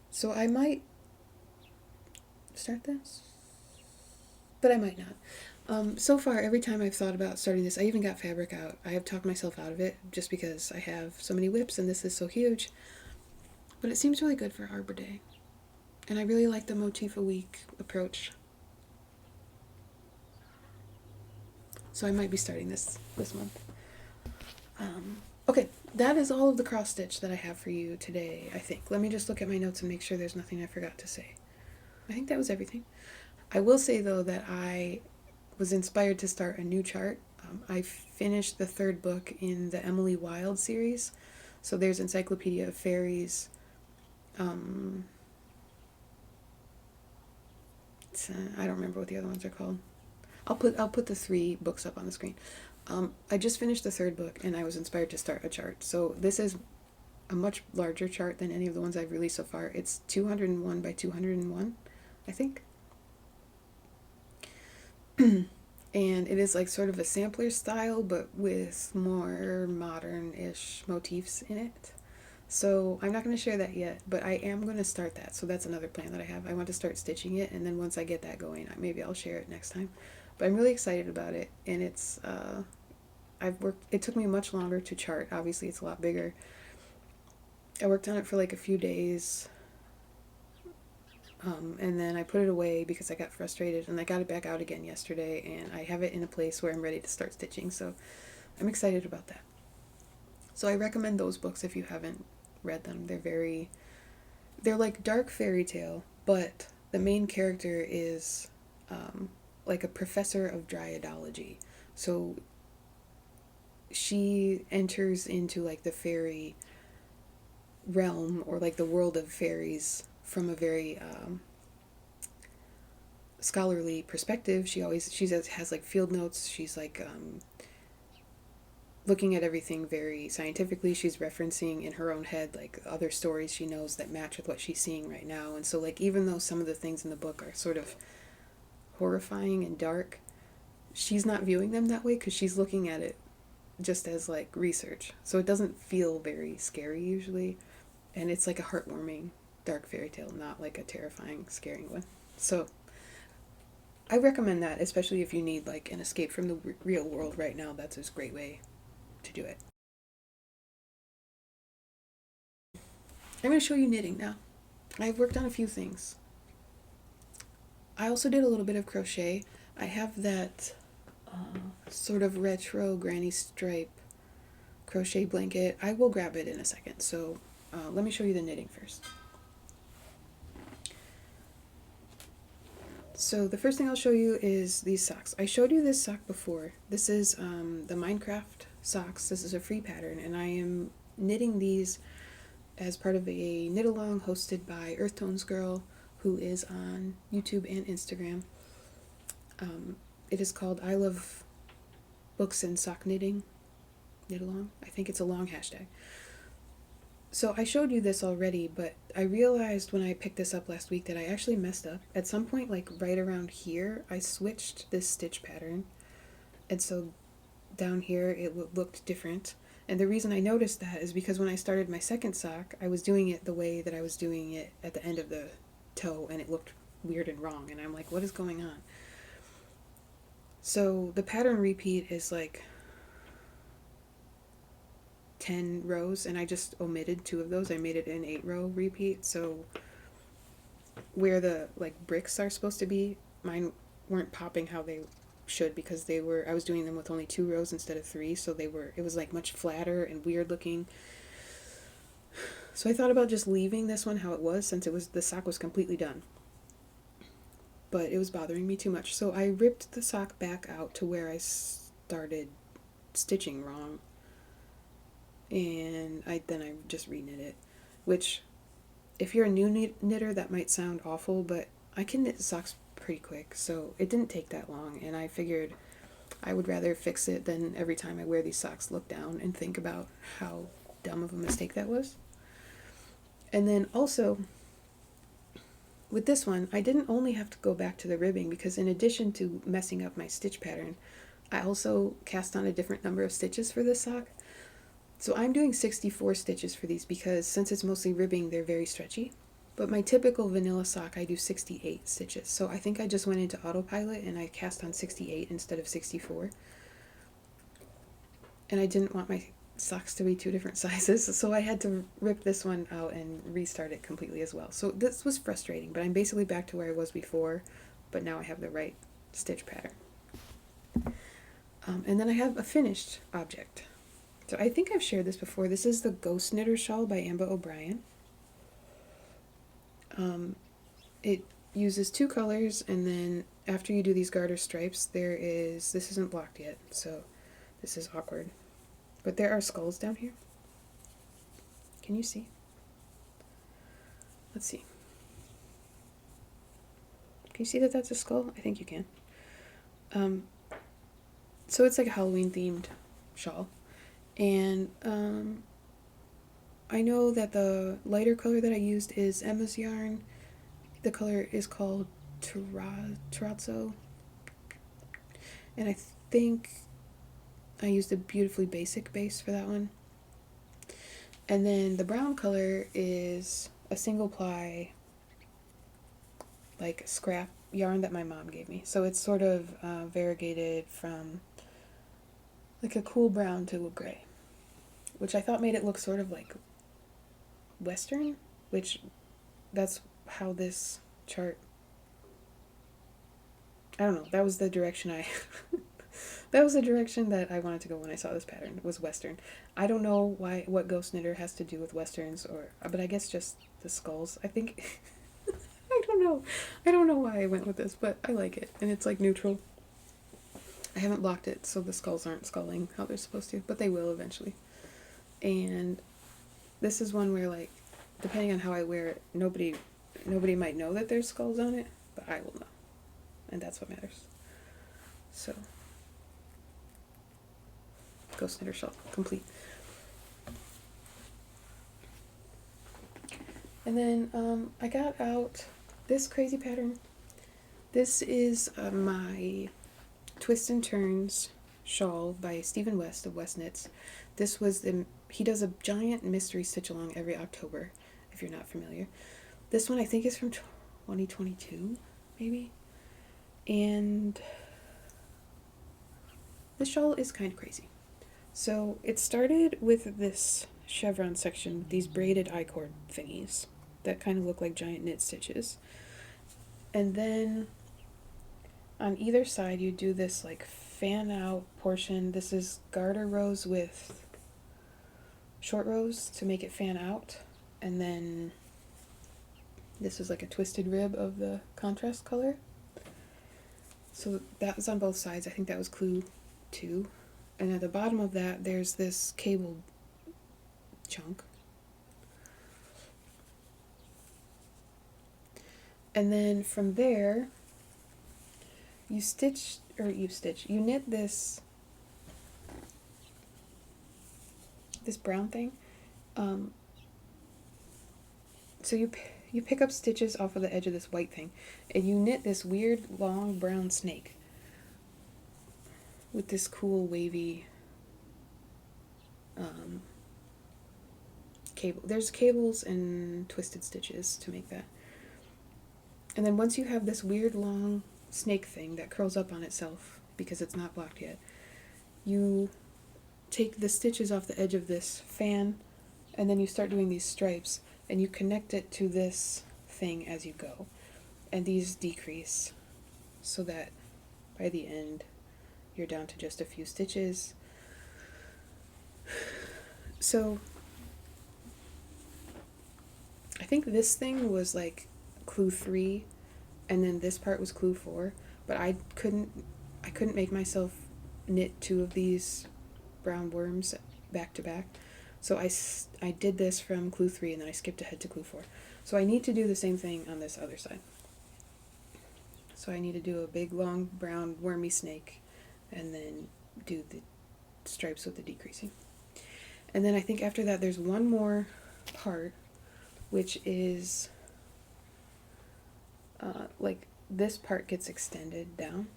So I might start this, but I might not. So far, every time I've thought about starting this, I even got fabric out. I have talked myself out of it just because I have so many whips and this is so huge. But it seems really good for Arbor Day. And I really like the motif a week approach. So I might be starting this month. Okay, that is all of the cross stitch that I have for you today, I think. Let me just look at my notes and make sure there's nothing I forgot to say. I think that was everything. I will say, though, that I was inspired to start a new chart. I finished the 3rd book in the Emily Wilde series. So there's Encyclopedia of Fairies. I don't remember what the other ones are called. I'll put the 3 books up on the screen. I just finished the 3rd book and I was inspired to start a chart. So this is a much larger chart than any of the ones I've released so far. It's 201 by 201, I think. And it is like sort of a sampler style, but with more modern-ish motifs in it. So I'm not going to share that yet, but I am going to start that. So that's another plan that I have. I want to start stitching it, and then once I get that going, maybe I'll share it next time. But I'm really excited about it, and it's it took me much longer to chart. Obviously, it's a lot bigger. I worked on it for like a few days, and then I put it away because I got frustrated, and I got it back out again yesterday, and I have it in a place where I'm ready to start stitching, so I'm excited about that. So I recommend those books if you haven't read them. They're like dark fairy tale, but the main character is like a professor of dryadology. So she enters into like the fairy realm, or like the world of fairies, from a very scholarly perspective. She has like field notes. She's like looking at everything very scientifically. She's referencing in her own head like other stories she knows that match with what she's seeing right now. And so like even though some of the things in the book are sort of horrifying and dark, she's not viewing them that way because she's looking at it just as like research. So it doesn't feel very scary usually, and it's like a heartwarming dark fairy tale, not like a terrifying, scaring one. So I recommend that, especially if you need like an escape from the real world right now. That's a great way to do it. I'm going to show you knitting now. I've worked on a few things. I also did a little bit of crochet. I have that sort of retro granny stripe crochet blanket. I will grab it in a second. So let me show you the knitting first. So the first thing I'll show you is these socks. I showed you this sock before. This is the Minecraft socks. This is a free pattern, and I am knitting these as part of a knit along hosted by Earth Tones Girl, who is on YouTube and Instagram. It is called I Love Books and Sock Knitting knit along. I think it's a long hashtag. So I showed you this already, but I realized when I picked this up last week that I actually messed up. At some point, like right around here, I switched this stitch pattern, and so down here it looked different. And the reason I noticed that is because when I started my second sock, I was doing it the way that I was doing it at the end of the toe, and it looked weird and wrong, and I'm like, what is going on? So the pattern repeat is like 10 rows, and I just omitted 2 of those. I made it an 8-row repeat, so where the like bricks are supposed to be, mine weren't popping how they should, because I was doing them with only 2 rows instead of 3, so it was like much flatter and weird looking. So I thought about just leaving this one how it was, since the sock was completely done, but it was bothering me too much. So I ripped the sock back out to where I started stitching wrong, and then I just reknit it, which if you're a new knitter that might sound awful, but I can knit socks pretty quick, so it didn't take that long, and I figured I would rather fix it than every time I wear these socks look down and think about how dumb of a mistake that was. And then also with this one, I didn't only have to go back to the ribbing, because in addition to messing up my stitch pattern, I also cast on a different number of stitches for this sock. So I'm doing 64 stitches for these because since it's mostly ribbing, they're very stretchy. But my typical vanilla sock, I do 68 stitches. So I think I just went into autopilot and I cast on 68 instead of 64. And I didn't want my socks to be 2 different sizes, so I had to rip this one out and restart it completely as well. So this was frustrating, but I'm basically back to where I was before, but now I have the right stitch pattern. And then I have a finished object. So I think I've shared this before. This is the Ghost Knitter Shawl by Amba O'Brien. It uses 2 colors, and then after you do these garter stripes, this isn't blocked yet, so this is awkward. But there are skulls down here. Can you see? Let's see. Can you see that that's a skull? I think you can. So it's like a Halloween themed shawl. And I know that the lighter color that I used is Emma's yarn. The color is called Terrazzo. And I think I used a beautifully basic base for that one. And then the brown color is a single ply, like scrap yarn that my mom gave me. So it's sort of variegated from like a cool brown to a gray, which I thought made it look sort of like Western, which that's how this chart, I don't know, that was the direction that was the direction that I wanted to go when I saw this pattern, was Western. I don't know what Ghost Knitter has to do with Westerns, but I guess just the skulls, I think. I don't know why I went with this, but I like it, and it's like neutral. I haven't blocked it, so the skulls aren't sculling how they're supposed to, but they will eventually. And this is one where, like, depending on how I wear it, nobody might know that there's skulls on it, but I will know, and that's what matters. So, Ghost Knitter shawl complete. And then I got out this crazy pattern. This is my Twist and Turns shawl by Stephen West of West Knits. This was he does a giant mystery stitch along every October, if you're not familiar. This one I think is from 2022, maybe. And this shawl is kind of crazy. So it started with this chevron section, these braided I-cord thingies that kind of look like giant knit stitches. And then on either side you do this like fan out portion. This is garter rows with short rows to make it fan out, and then this is like a twisted rib of the contrast color. So that was on both sides. I think that was clue 2. And at the bottom of that there's this cable chunk. And then from there you knit this brown thing. So you pick up stitches off of the edge of this white thing, and you knit this weird long brown snake with this cool wavy cable. There's cables and twisted stitches to make that. And then once you have this weird long snake thing that curls up on itself because it's not blocked yet, you take the stitches off the edge of this fan, and then you start doing these stripes, and you connect it to this thing as you go. And these decrease so that by the end you're down to just a few stitches. So I think this thing was like clue 3, and then this part was clue 4, but I couldn't make myself knit 2 of these brown worms back to back. So I did this from clue 3, and then I skipped ahead to clue 4. So I need to do the same thing on this other side. So I need to do a big long brown wormy snake, and then do the stripes with the decreasing. And then I think after that there's one more part, which is like this part gets extended down,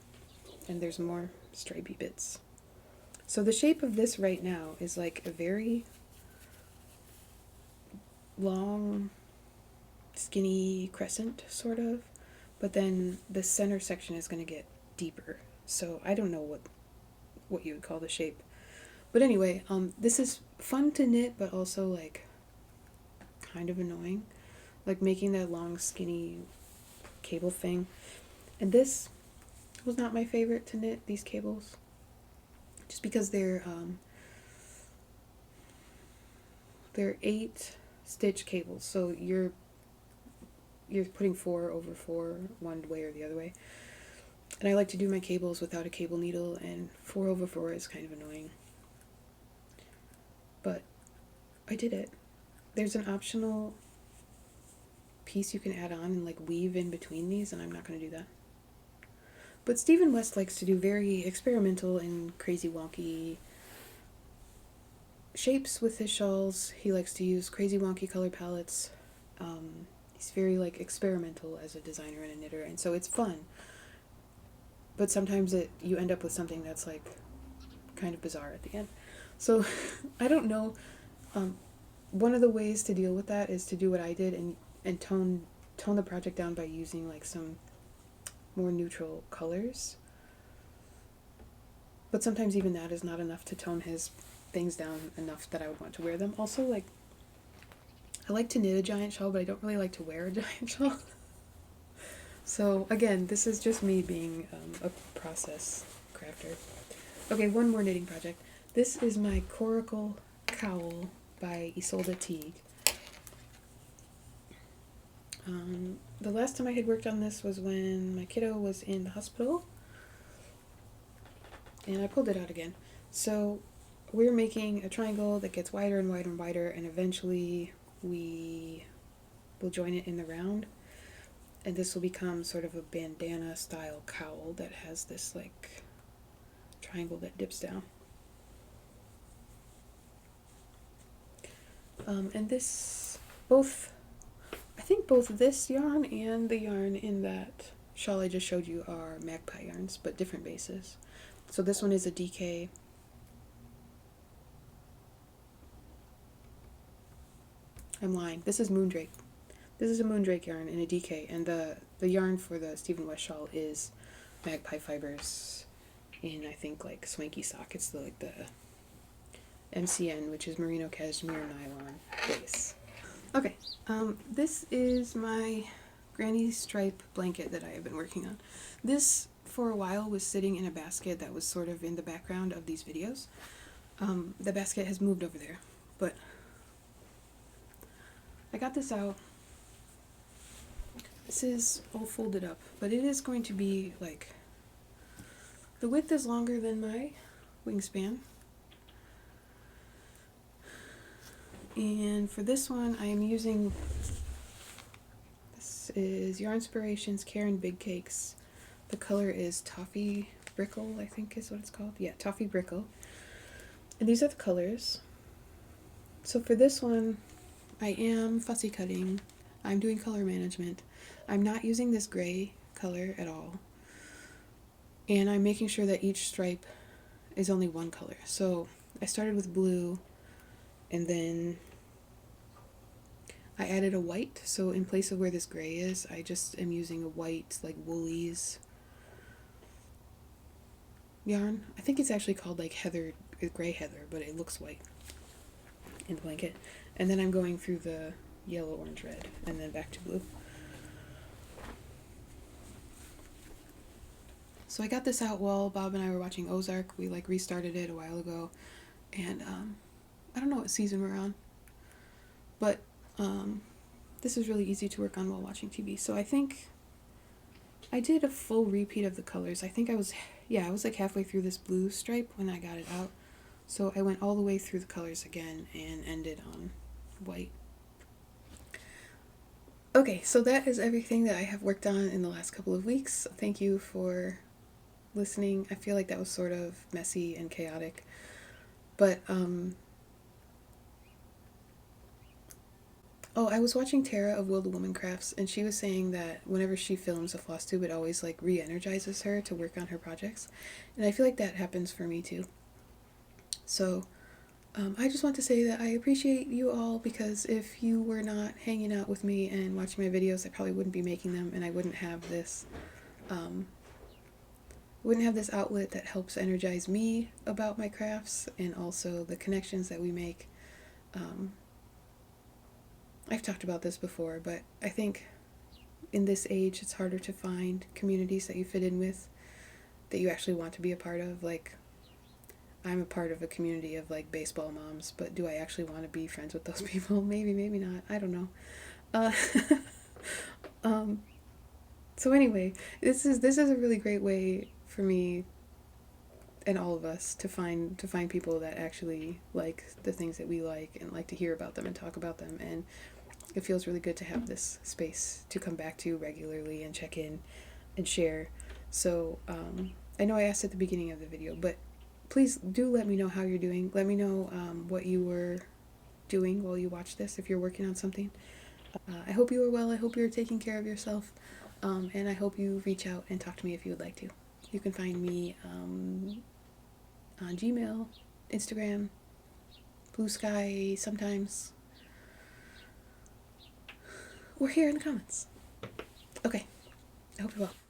and there's more stripey bits. So the shape of this right now is like a very long, skinny crescent, sort of, but then the center section is going to get deeper. So I don't know what you would call the shape. But anyway, this is fun to knit, but also like kind of annoying, like making that long, skinny cable thing. And this was not my favorite to knit, these cables, just because they're 8 stitch cables, so you're putting 4 over 4 one way or the other way. And I like to do my cables without a cable needle, and 4 over 4 is kind of annoying. But I did it. There's an optional piece you can add on and like weave in between these, and I'm not going to do that. But Stephen West likes to do very experimental and crazy wonky shapes with his shawls. He likes to use crazy wonky color palettes. He's very like experimental as a designer and a knitter, and so it's fun. But sometimes you end up with something that's like kind of bizarre at the end. So I don't know. One of the ways to deal with that is to do what I did and tone the project down by using like some more neutral colors. But sometimes even that is not enough to tone his things down enough that I would want to wear them. Also, like, I like to knit a giant shawl, but I don't really like to wear a giant shawl. So again, this is just me being a process crafter. Okay, one more knitting project. This is my Coracle Cowl by Isolde Teague. The last time I had worked on this was when my kiddo was in the hospital, and I pulled it out again. So we're making a triangle that gets wider and wider and wider, and eventually we will join it in the round, and this will become sort of a bandana style cowl that has this like triangle that dips down. And this, I think both this yarn and the yarn in that shawl I just showed you are magpie yarns, but different bases. So this one is a DK. I'm lying. This is Moondrake. This is a Moondrake yarn in a DK, and the yarn for the Stephen West shawl is magpie fibers in, I think, like swanky sock. It's the MCN, which is merino cashmere nylon base. Okay, this is my granny stripe blanket that I have been working on. This, for a while, was sitting in a basket that was sort of in the background of these videos. The basket has moved over there, but I got this out. This is all folded up, but it is going to be like, the width is longer than my wingspan. And for this one, I am using, this is Yarnspirations Karen Big Cakes. The color is Toffee Brickle, I think is what it's called. Yeah, Toffee Brickle. And these are the colors. So for this one, I am fussy cutting. I'm doing color management. I'm not using this gray color at all. And I'm making sure that each stripe is only one color. So I started with blue, and then I added a white. So in place of where this gray is, I just am using a white, like Woolies yarn. I think it's actually called like heather, gray heather, but it looks white in the blanket. And then I'm going through the yellow, orange, red, and then back to blue. So I got this out while Bob and I were watching Ozark. We like restarted it a while ago, and I don't know what season we're on, but this is really easy to work on while watching TV. So I think I did a full repeat of the colors. I think I was like halfway through this blue stripe when I got it out. So I went all the way through the colors again and ended on white. Okay, so that is everything that I have worked on in the last couple of weeks. Thank you for listening. I feel like that was sort of messy and chaotic, but I was watching Tara of Will the Woman Crafts, and she was saying that whenever she films a Flosstube, it always like re-energizes her to work on her projects, and I feel like that happens for me too. So I just want to say that I appreciate you all, because if you were not hanging out with me and watching my videos, I probably wouldn't be making them, and I wouldn't have this outlet that helps energize me about my crafts, and also the connections that we make. I've talked about this before, but I think in this age it's harder to find communities that you fit in with, that you actually want to be a part of. Like, I'm a part of a community of like baseball moms, but do I actually want to be friends with those people? Maybe, maybe not. I don't know. So anyway, this is a really great way for me and all of us to find people that actually like the things that we like and like to hear about them and talk about them, and it feels really good to have this space to come back to regularly and check in and share. So I know I asked at the beginning of the video, but please do let me know how you're doing. Let me know what you were doing while you watch this, if you're working on something. I hope you are well. I hope you're taking care of yourself. And I hope you reach out and talk to me if you would like to. You can find me on Gmail, Instagram, Bluesky sometimes. We're here in the comments. Okay, I hope you're well.